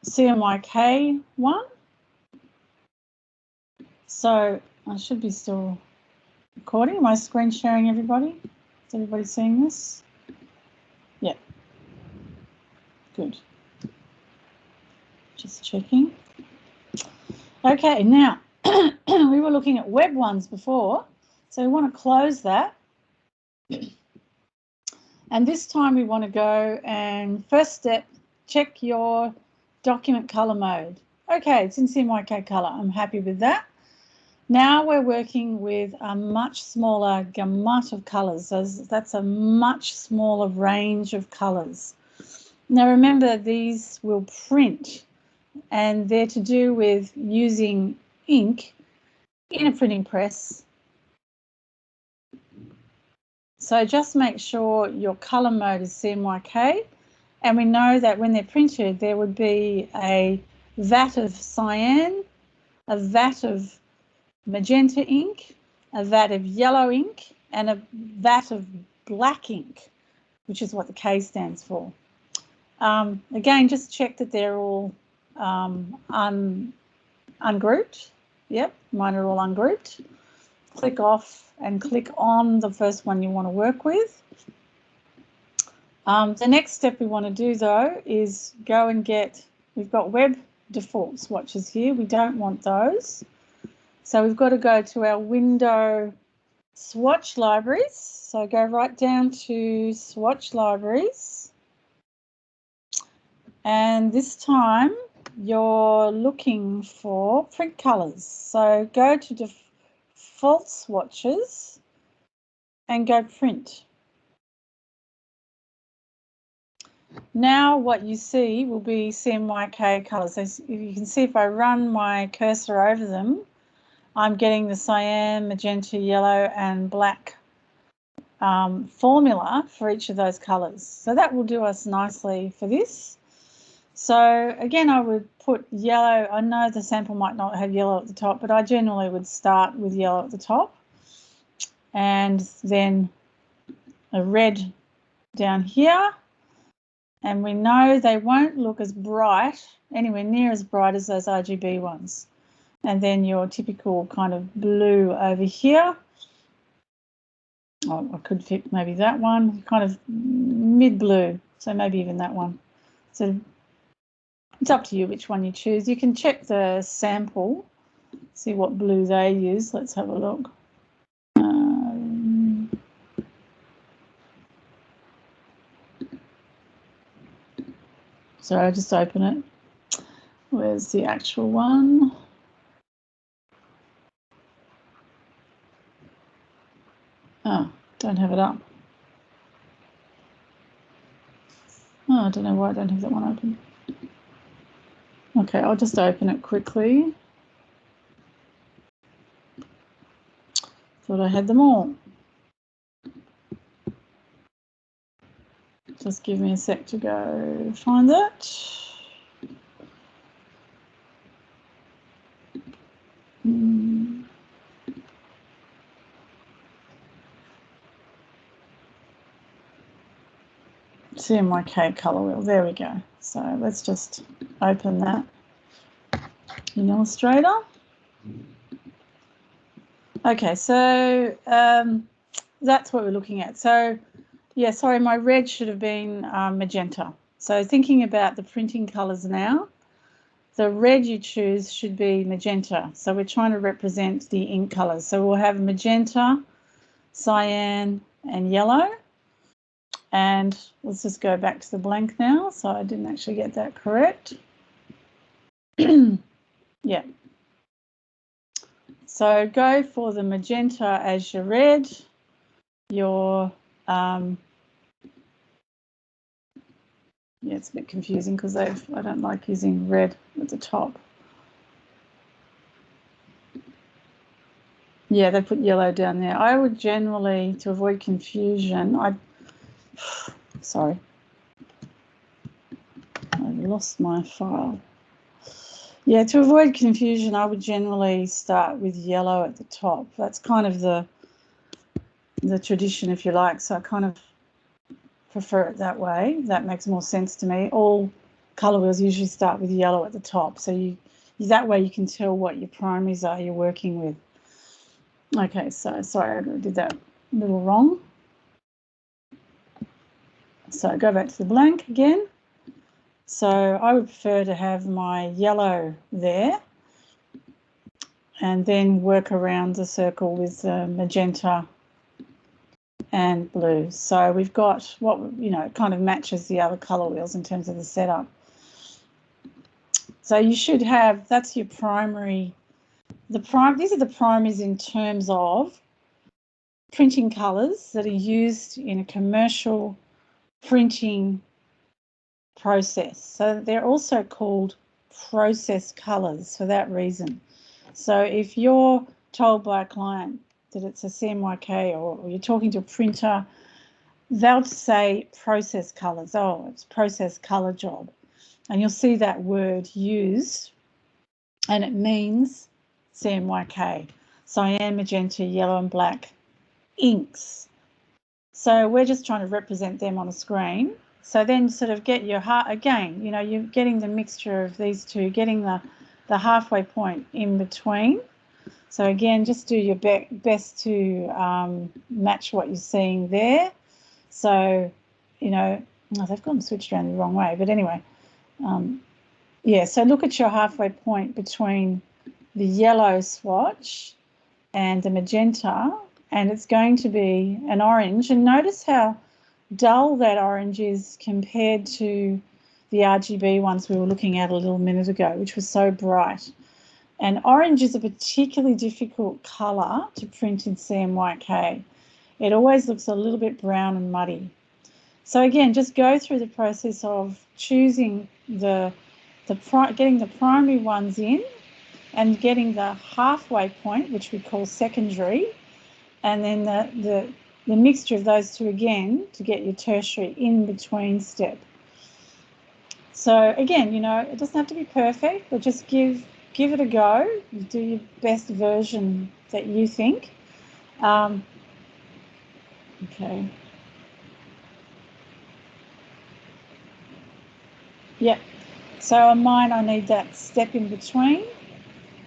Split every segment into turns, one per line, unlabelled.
CMYK one. So I should be still recording. Am I screen sharing, everybody? Is everybody seeing this? Yeah. Good. Just checking. Okay, now we were looking at web ones before, so we want to close that. And this time we want to go and first step, check your document color mode. Okay, it's in CMYK color. I'm happy with that. Now we're working with a much smaller gamut of colors. So that's a much smaller range of colors. Now remember, these will print, and they're to do with using ink in a printing press. So just make sure your color mode is CMYK, and we know that when they're printed there would be a vat of cyan, a vat of magenta ink, a vat of yellow ink, and a vat of black ink, which is what the K stands for. Again, just check that they're all ungrouped. Yep, mine are all ungrouped. Click off and click on the first one you want to work with. The next step we want to do though is go and get, we've got web default swatches here. We don't want those. So we've got to go to our window swatch libraries. So go right down to swatch libraries. And this time you're looking for print colors. So go to default swatches and go print. Now what you see will be CMYK colors. So you can see if I run my cursor over them, I'm getting the cyan, magenta, yellow and black formula for each of those colors. So that will do us nicely for this. So again, I would put yellow. I know the sample might not have yellow at the top, but I generally would start with yellow at the top and then a red down here. And we know they won't look as bright, anywhere near as bright as those RGB ones. And then your typical kind of blue over here. Oh, I could fit maybe that one, kind of mid-blue, so maybe even that one. So it's up to you which one you choose. You can check the sample, see what blue they use. Let's have a look. So I'll just open it. Where's the actual one? Oh, don't have it up. Oh, I don't know why I don't have that one open. Okay, I'll just open it quickly. Thought I had them all. Just give me a sec to go find that. CMYK color wheel, there we go. So let's just open that in Illustrator. Okay, so that's what we're looking at. So yeah, sorry, my red should have been magenta. So thinking about the printing colors now, the red you choose should be magenta. So we're trying to represent the ink colors. So we'll have magenta, cyan and yellow. And let's just go back to the blank now. So I didn't actually get that correct. Yeah. So go for the magenta as your red, your, yeah, it's a bit confusing because I don't like using red at the top. Yeah, they put yellow down there. I would generally, to avoid confusion, sorry, I've lost my file. Yeah, to avoid confusion, I would generally start with yellow at the top. That's kind of the tradition, if you like. So I kind of prefer it that way. That makes more sense to me. All colour wheels usually start with yellow at the top. So that way you can tell what your primaries are you're working with. Okay, so sorry, I did that a little wrong. So go back to the blank again. So I would prefer to have my yellow there and then work around the circle with magenta and blue. So we've got what, kind of matches the other colour wheels in terms of the setup. So you should have, that's your primary, these are the primaries in terms of printing colours that are used in a commercial printing process. So they're also called process colours for that reason. So if you're told by a client that it's a CMYK or you're talking to a printer, they'll say process colours. Oh, it's process colour job. And you'll see that word used and it means CMYK, cyan, magenta, yellow and black inks. So we're just trying to represent them on a screen. So then sort of get your heart again, you're getting the mixture of these two, getting the halfway point in between. So again, just do your best to match what you're seeing there. So, they've gone switched around the wrong way, but anyway, yeah, so look at your halfway point between the yellow swatch and the magenta, and it's going to be an orange. And notice how dull that orange is compared to the RGB ones we were looking at a little minute ago, which was so bright. And orange is a particularly difficult colour to print in CMYK. It always looks a little bit brown and muddy. So again, just go through the process of choosing getting the primary ones in and getting the halfway point, which we call secondary, and then the mixture of those two again to get your tertiary in between step. So again, it doesn't have to be perfect, but just give it a go. You do your best version that you think. Okay. Yep. So on mine, I need that step in between,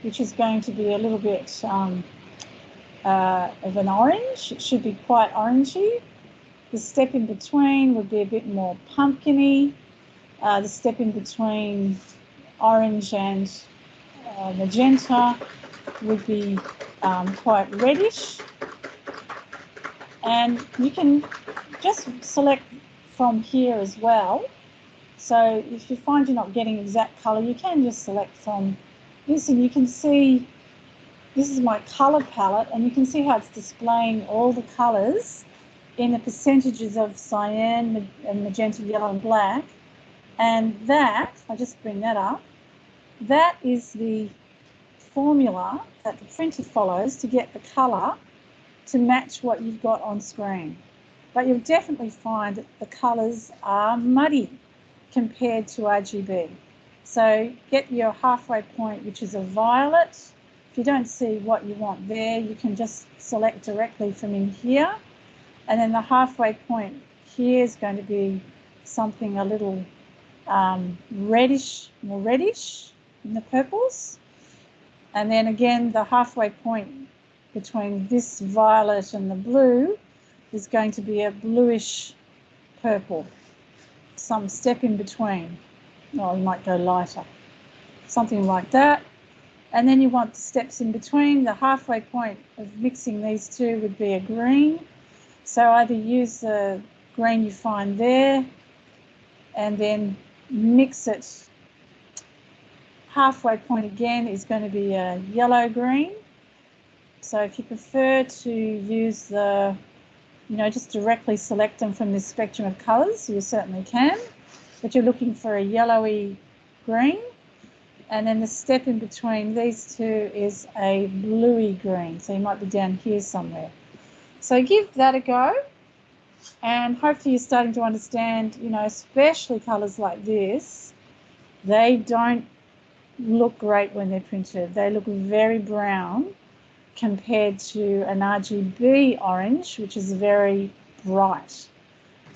which is going to be a little bit of an orange. It should be quite orangey. The step in between would be a bit more pumpkiny. The step in between orange and magenta would be quite reddish. And you can just select from here as well. So if you find you're not getting exact colour, you can just select from this, and you can see this is my colour palette, and you can see how it's displaying all the colours in the percentages of cyan and magenta, yellow and black. And that, I'll just bring that up, that is the formula that the printer follows to get the colour to match what you've got on screen. But you'll definitely find that the colours are muddy compared to RGB. So get your halfway point, which is a violet. If you don't see what you want there, you can just select directly from in here. And then the halfway point here is going to be something a little reddish, more reddish in the purples. And then again, the halfway point between this violet and the blue is going to be a bluish purple. Some step in between. Oh, you might go lighter. Something like that. And then you want the steps in between. The halfway point of mixing these two would be a green. So either use the green you find there and then mix it. Halfway point again is going to be a yellow-green. So if you prefer to use the, just directly select them from this spectrum of colours, you certainly can. But you're looking for a yellowy green. And then the step in between these two is a bluey green. So you might be down here somewhere. So give that a go. And hopefully you're starting to understand, especially colours like this, they don't look great when they're printed. They look very brown compared to an RGB orange, which is very bright.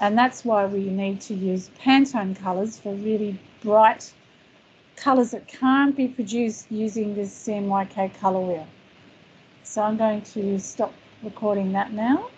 And that's why we need to use Pantone colours for really bright colours that can't be produced using this CMYK colour wheel. So I'm going to stop recording that now.